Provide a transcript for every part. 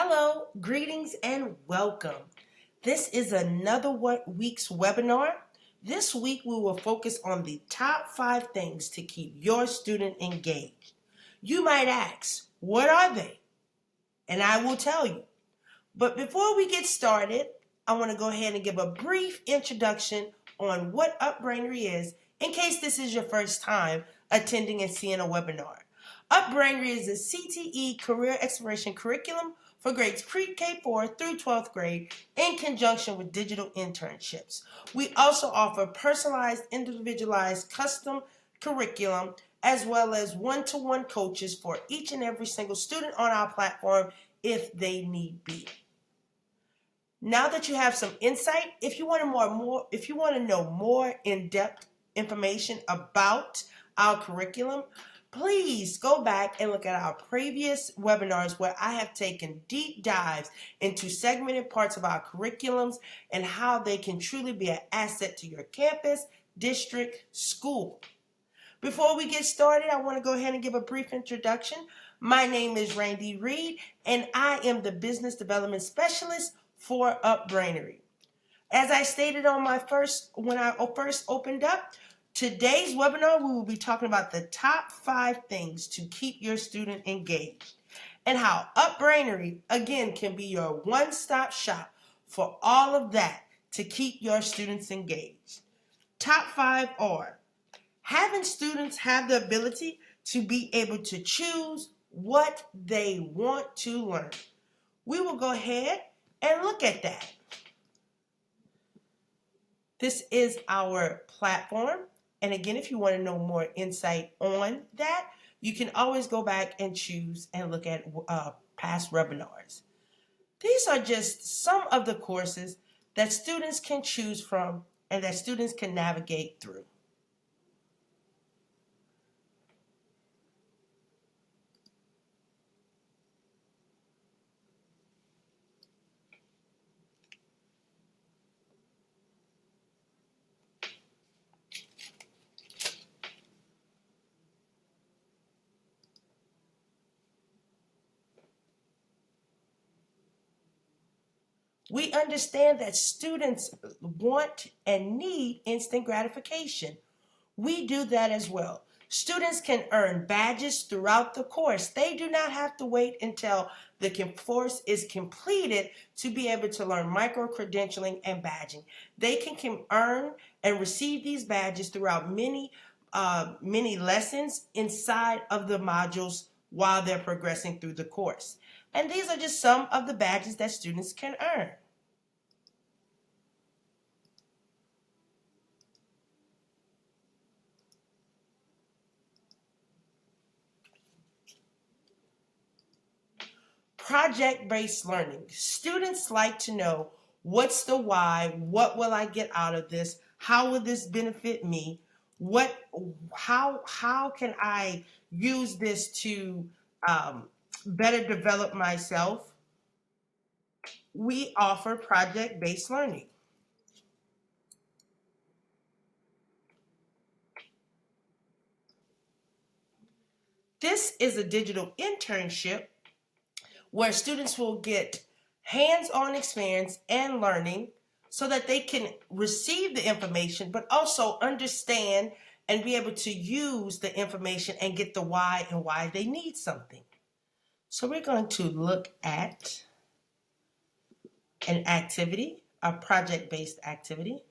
Hello, greetings, and welcome. This is another week's webinar. This week we will focus on the top 5 things to keep your student engaged. You might ask, what are they? And I will tell you. But before we get started, I want to go ahead and give a brief introduction on what UpBrainery is in case this is your first time attending and seeing a webinar. UpBrainery is a CTE career exploration curriculum for grades pre-K4 through 12th grade in conjunction with digital internships. We also offer personalized, individualized, custom curriculum as well as one-to-one coaches for each and every single student on our platform if they need be. Now that you have some insight, if you want to know more in-depth information about our curriculum, please go back and look at our previous webinars where I have taken deep dives into segmented parts of our curriculums and how they can truly be an asset to your campus, district, school. Before we get started, I want to go ahead and give a brief introduction. My name is Randy Reed, and I am the Business Development Specialist for UpBrainery. As I stated when I first opened up, today's webinar, we will be talking about the top 5 things to keep your student engaged and how UpBrainery, again, can be your one-stop shop for all of that to keep your students engaged. Top 5 are having students have the ability to be able to choose what they want to learn. We will go ahead and look at that. This is our platform. And again, if you want to know more insight on that, you can always go back and choose and look at past webinars. These are just some of the courses that students can choose from and that students can navigate through. We understand that students want and need instant gratification. We do that as well. Students can earn badges throughout the course. They do not have to wait until the course is completed to be able to learn micro-credentialing and badging. They can earn and receive these badges throughout many lessons inside of the modules while they're progressing through the course. And these are just some of the badges that students can earn. Project-based learning. Students like to know what's the why, what will I get out of this, how will this benefit me, how can I use this to better develop myself. We offer project-based learning. This is a digital internship where students will get hands-on experience and learning so that they can receive the information but also understand and be able to use the information and get the why and why they need something. So we're going to look at an activity, a project-based activity.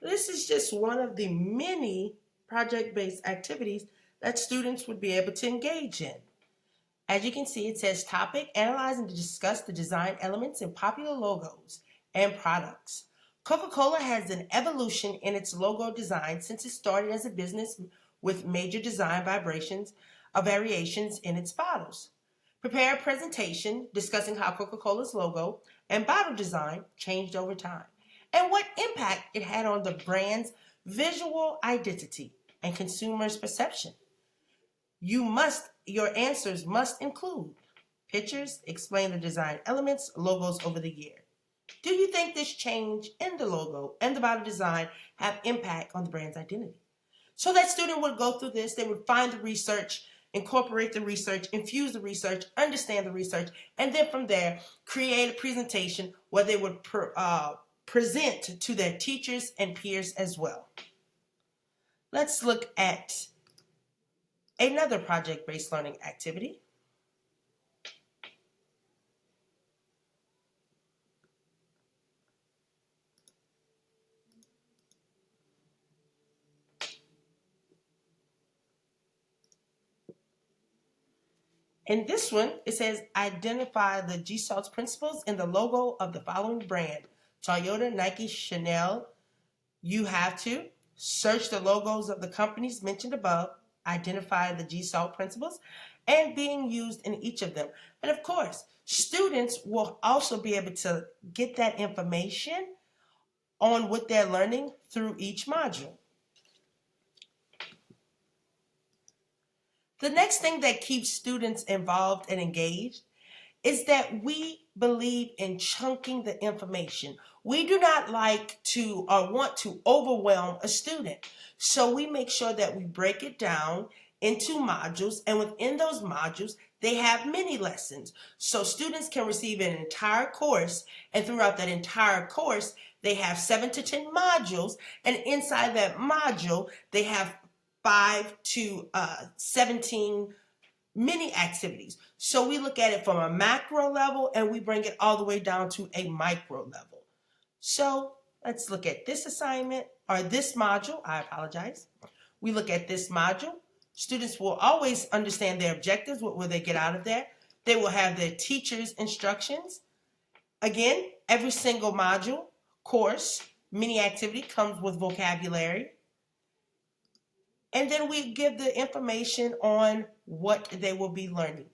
This is just one of the many project-based activities that students would be able to engage in. As you can see, it says topic, analyze and discuss the design elements in popular logos and products. Coca-Cola has an evolution in its logo design since it started as a business with major design variations in its bottles. Prepare a presentation discussing how Coca-Cola's logo and bottle design changed over time and what impact it had on the brand's visual identity and consumers' perception. Your answers must include pictures, explain the design elements, logos over the year. Do you think this change in the logo and the body design have impact on the brand's identity? So that student would go through this, they would find the research, incorporate the research, infuse the research, understand the research, and then from there, create a presentation where they would present to their teachers and peers as well. Let's look at another project-based learning activity. In this one, it says identify the GSALT's principles in the logo of the following brand: Toyota, Nike, Chanel. You have to search the logos of the companies mentioned above, identify the GSALT principles, and being used in each of them. And of course, students will also be able to get that information on what they're learning through each module. The next thing that keeps students involved and engaged is that we believe in chunking the information. We do not like to or want to overwhelm a student. So we make sure that we break it down into modules, and within those modules, they have mini lessons. So students can receive an entire course, and throughout that entire course, they have 7 to 10 modules, and inside that module, they have 5 to 17 mini activities. So we look at it from a macro level and we bring it all the way down to a micro level. So let's look at this assignment or this module. I apologize. We look at this module. Students will always understand their objectives. What will they get out of there? They will have their teacher's instructions. Again, every single module, course, mini activity comes with vocabulary. And then we give the information on what they will be learning.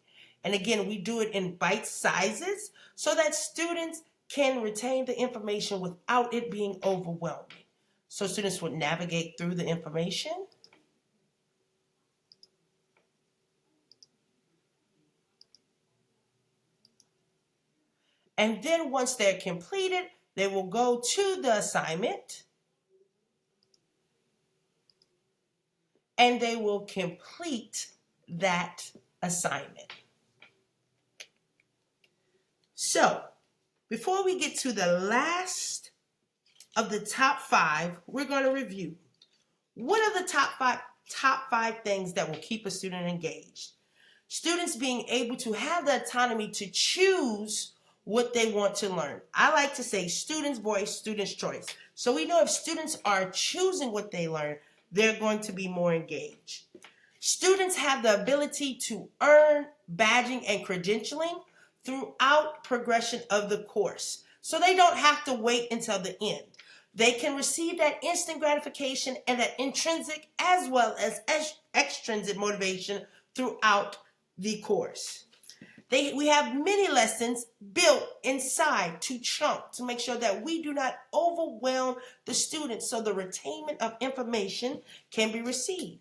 And again, we do it in bite sizes so that students can retain the information without it being overwhelming. So students would navigate through the information. And then once they're completed, they will go to the assignment and they will complete that assignment. So, before we get to the last of the top 5, we're going to review. What are the top five things that will keep a student engaged? Students being able to have the autonomy to choose what they want to learn. I like to say students' voice, students' choice. So we know if students are choosing what they learn, they're going to be more engaged. Students have the ability to earn badging and credentialing throughout progression of the course. So they don't have to wait until the end. They can receive that instant gratification and that intrinsic as well as extrinsic motivation throughout the course. We have many lessons built inside to chunk to make sure that we do not overwhelm the students so the retainment of information can be received.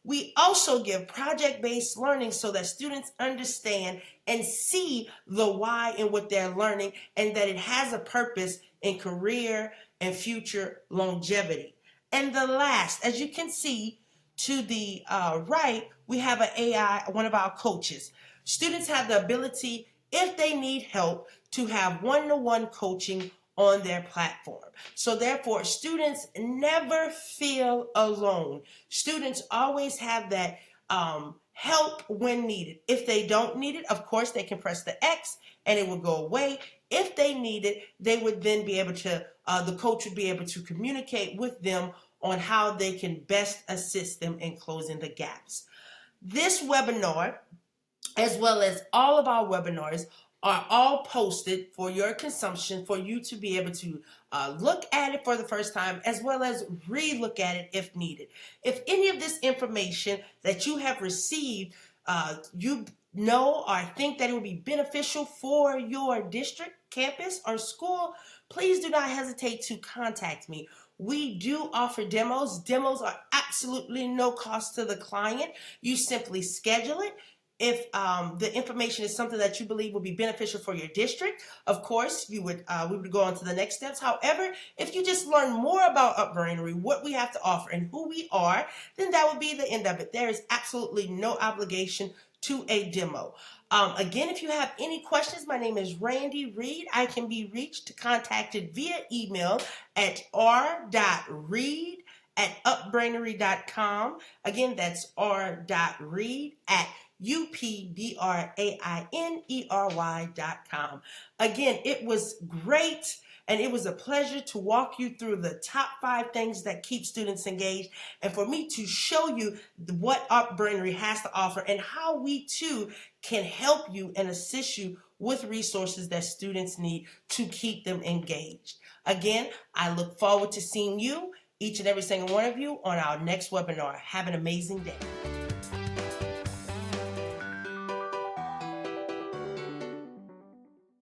We also give project-based learning so that students understand and see the why in what they're learning and that it has a purpose in career and future longevity. And the last, as you can see to the right, we have an AI, one of our coaches. Students have the ability, if they need help, to have one-to-one coaching on their platform. So therefore, students never feel alone. Students always have that help when needed. If they don't need it, of course, they can press the X and it will go away. If they need it, they would then be able to, the coach would be able to communicate with them on how they can best assist them in closing the gaps. This webinar, as well as all of our webinars, are all posted for your consumption for you to be able to look at it for the first time as well as re-look at it if needed. If any of this information that you have received you know or think that it would be beneficial for your district, campus, or school, please do not hesitate to contact me. We do offer demos. Demos are absolutely no cost to the client. You simply schedule it. If the information is something that you believe will be beneficial for your district, of course, we would go on to the next steps. However, if you just learn more about UpBrainery, what we have to offer, and who we are, then that would be the end of it. There is absolutely no obligation to a demo. Again, if you have any questions, my name is Randy Reed. I can be contacted via email at r.reed@upbrainery.com. Again, that's r.reed@upbrainery.com. Again, it was great. And it was a pleasure to walk you through the top 5 things that keep students engaged, and for me to show you what UpBrainery has to offer and how we too can help you and assist you with resources that students need to keep them engaged. Again, I look forward to seeing you, each and every single one of you, on our next webinar. Have an amazing day.